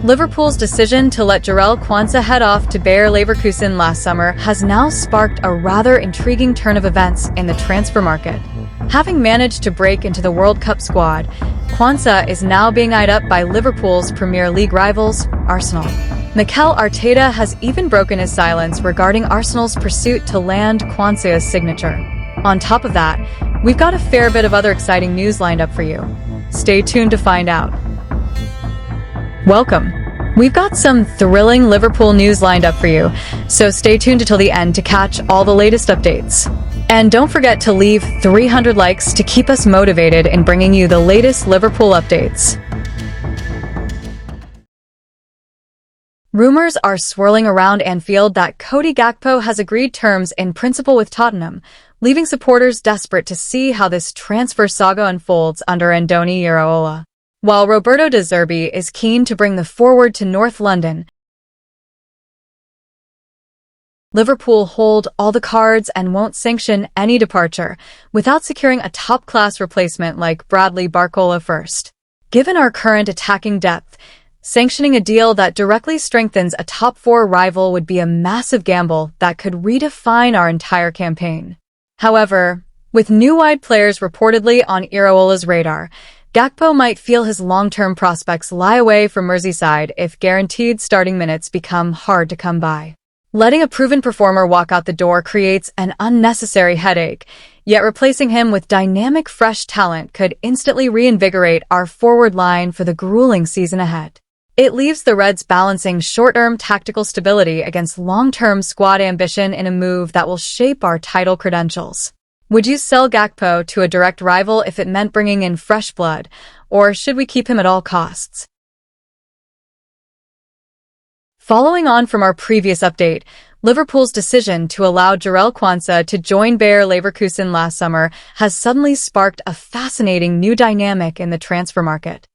Liverpool's decision to let Jarell Quansah head off to Bayer Leverkusen last summer has now sparked a rather intriguing turn of events in the transfer market. Having managed to break into the World Cup squad, Quansah is now being eyed up by Liverpool's Premier League rivals, Arsenal. Mikel Arteta has even broken his silence regarding Arsenal's pursuit to land Quansah's signature. On top of that, we've got a fair bit of other exciting news lined up for you. Stay tuned to find out. Welcome. We've got some thrilling Liverpool news lined up for you, so stay tuned until the end to catch all the latest updates. And don't forget to leave 300 likes to keep us motivated in bringing you the latest Liverpool updates. Rumors are swirling around Anfield that Cody Gakpo has agreed terms in principle with Tottenham, leaving supporters desperate to see how this transfer saga unfolds under Andoni Iraola. While Roberto De Zerbi is keen to bring the forward to North London, Liverpool hold all the cards and won't sanction any departure without securing a top-class replacement like Bradley Barcola first. Given our current attacking depth, sanctioning a deal that directly strengthens a top-4 rival would be a massive gamble that could redefine our entire campaign. However, with new wide players reportedly on Iraola's radar, Gakpo might feel his long-term prospects lie away from Merseyside if guaranteed starting minutes become hard to come by. Letting a proven performer walk out the door creates an unnecessary headache, yet replacing him with dynamic, fresh talent could instantly reinvigorate our forward line for the grueling season ahead. It leaves the Reds balancing short-term tactical stability against long-term squad ambition in a move that will shape our title credentials. Would you sell Gakpo to a direct rival if it meant bringing in fresh blood, or should we keep him at all costs? Following on from our previous update, Liverpool's decision to allow Jarell Quansah to join Bayer Leverkusen last summer has suddenly sparked a fascinating new dynamic in the transfer market.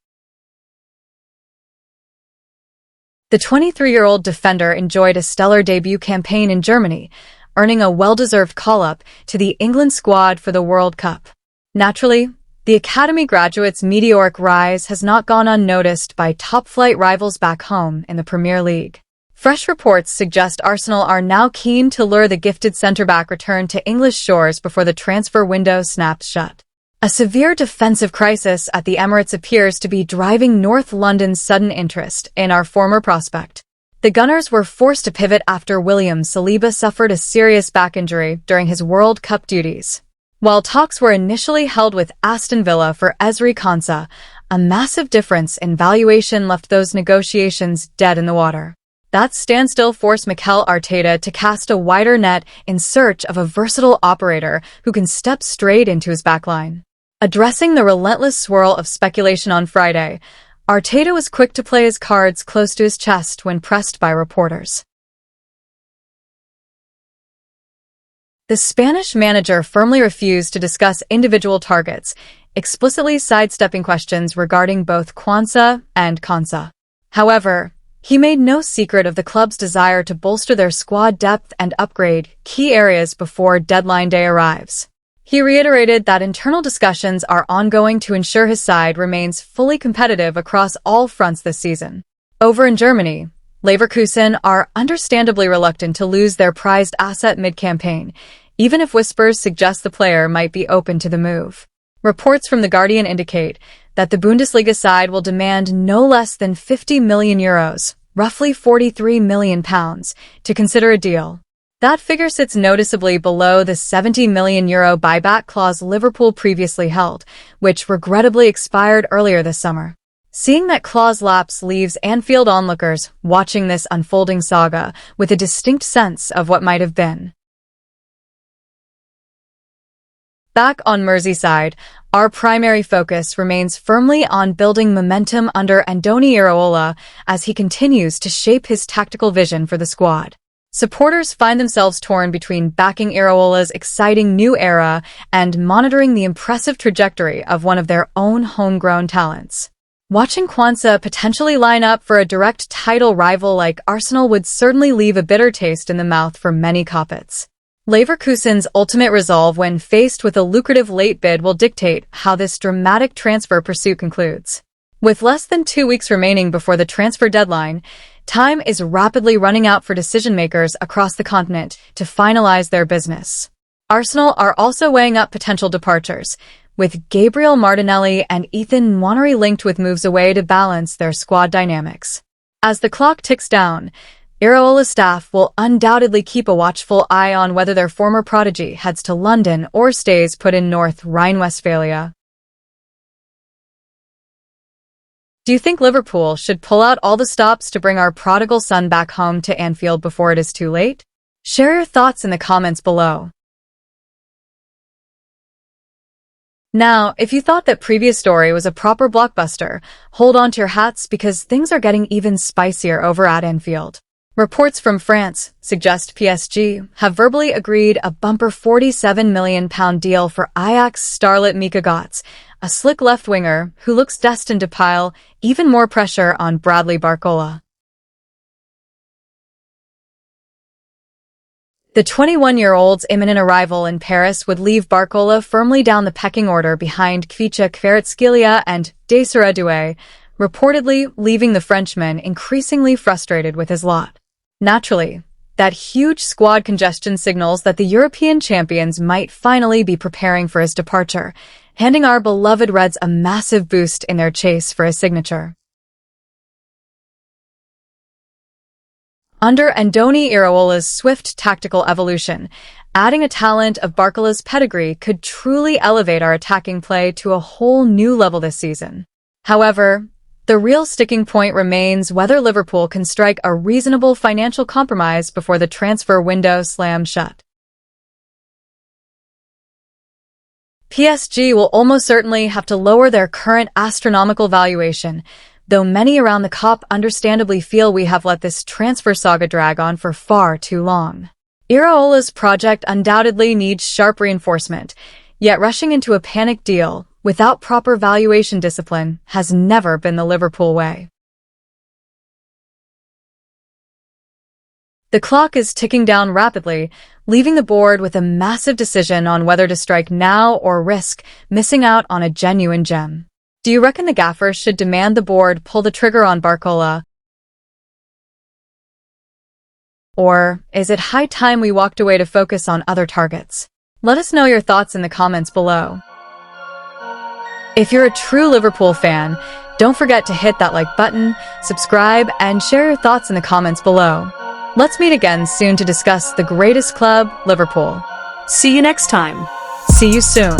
The 23-year-old defender enjoyed a stellar debut campaign in Germany, earning a well-deserved call-up to the England squad for the World Cup. Naturally, the academy graduate's meteoric rise has not gone unnoticed by top-flight rivals back home in the Premier League. Fresh reports suggest Arsenal are now keen to lure the gifted centre-back return to English shores before the transfer window snaps shut. A severe defensive crisis at the Emirates appears to be driving North London's sudden interest in our former prospect. The Gunners were forced to pivot after William Saliba suffered a serious back injury during his World Cup duties. While talks were initially held with Aston Villa for Jarell Quansah, a massive difference in valuation left those negotiations dead in the water. That standstill forced Mikel Arteta to cast a wider net in search of a versatile operator who can step straight into his backline. Addressing the relentless swirl of speculation on Friday, Arteta was quick to play his cards close to his chest when pressed by reporters. The Spanish manager firmly refused to discuss individual targets, explicitly sidestepping questions regarding both Quansah and Quansah. However, he made no secret of the club's desire to bolster their squad depth and upgrade key areas before deadline day arrives. He reiterated that internal discussions are ongoing to ensure his side remains fully competitive across all fronts this season. Over in Germany, Leverkusen are understandably reluctant to lose their prized asset mid-campaign, even if whispers suggest the player might be open to the move. Reports from The Guardian indicate that the Bundesliga side will demand no less than €50 million, roughly £43 million, to consider a deal. That figure sits noticeably below the €70 million buyback clause Liverpool previously held, which regrettably expired earlier this summer. Seeing that clause lapse leaves Anfield onlookers watching this unfolding saga with a distinct sense of what might have been. Back on Merseyside, our primary focus remains firmly on building momentum under Andoni Iraola as he continues to shape his tactical vision for the squad. Supporters find themselves torn between backing Iraola's exciting new era and monitoring the impressive trajectory of one of their own homegrown talents. Watching Quansah potentially line up for a direct title rival like Arsenal would certainly leave a bitter taste in the mouth for many Coppets. Leverkusen's ultimate resolve when faced with a lucrative late bid will dictate how this dramatic transfer pursuit concludes. With less than 2 weeks remaining before the transfer deadline, time is rapidly running out for decision-makers across the continent to finalize their business. Arsenal are also weighing up potential departures, with Gabriel Martinelli and Ethan Nwaneri linked with moves away to balance their squad dynamics. As the clock ticks down, Iraola's staff will undoubtedly keep a watchful eye on whether their former prodigy heads to London or stays put in North Rhine-Westphalia. Do you think Liverpool should pull out all the stops to bring our prodigal son back home to Anfield before it is too late? Share your thoughts in the comments below. Now, if you thought that previous story was a proper blockbuster, hold on to your hats because things are getting even spicier over at Anfield. Reports from France suggest PSG have verbally agreed a bumper £47 million deal for Ajax starlet Mika Götze, a slick left-winger who looks destined to pile even more pressure on Bradley Barcola. The 21-year-old's imminent arrival in Paris would leave Barcola firmly down the pecking order behind Khvicha Kvaratskhelia and Desiree Doué, reportedly leaving the Frenchman increasingly frustrated with his lot. Naturally, that huge squad congestion signals that the European champions might finally be preparing for his departure, handing our beloved Reds a massive boost in their chase for his signature. Under Andoni Iraola's swift tactical evolution, adding a talent of Barcola's pedigree could truly elevate our attacking play to a whole new level this season. However, the real sticking point remains whether Liverpool can strike a reasonable financial compromise before the transfer window slams shut. PSG will almost certainly have to lower their current astronomical valuation, though many around the COP understandably feel we have let this transfer saga drag on for far too long. Iraola's project undoubtedly needs sharp reinforcement, yet rushing into a panic deal without proper valuation discipline has never been the Liverpool way. The clock is ticking down rapidly, leaving the board with a massive decision on whether to strike now or risk missing out on a genuine gem. Do you reckon the gaffers should demand the board pull the trigger on Barcola? Or is it high time we walked away to focus on other targets? Let us know your thoughts in the comments below. If you're a true Liverpool fan, don't forget to hit that like button, subscribe, and share your thoughts in the comments below. Let's meet again soon to discuss the greatest club, Liverpool. See you next time. See you soon.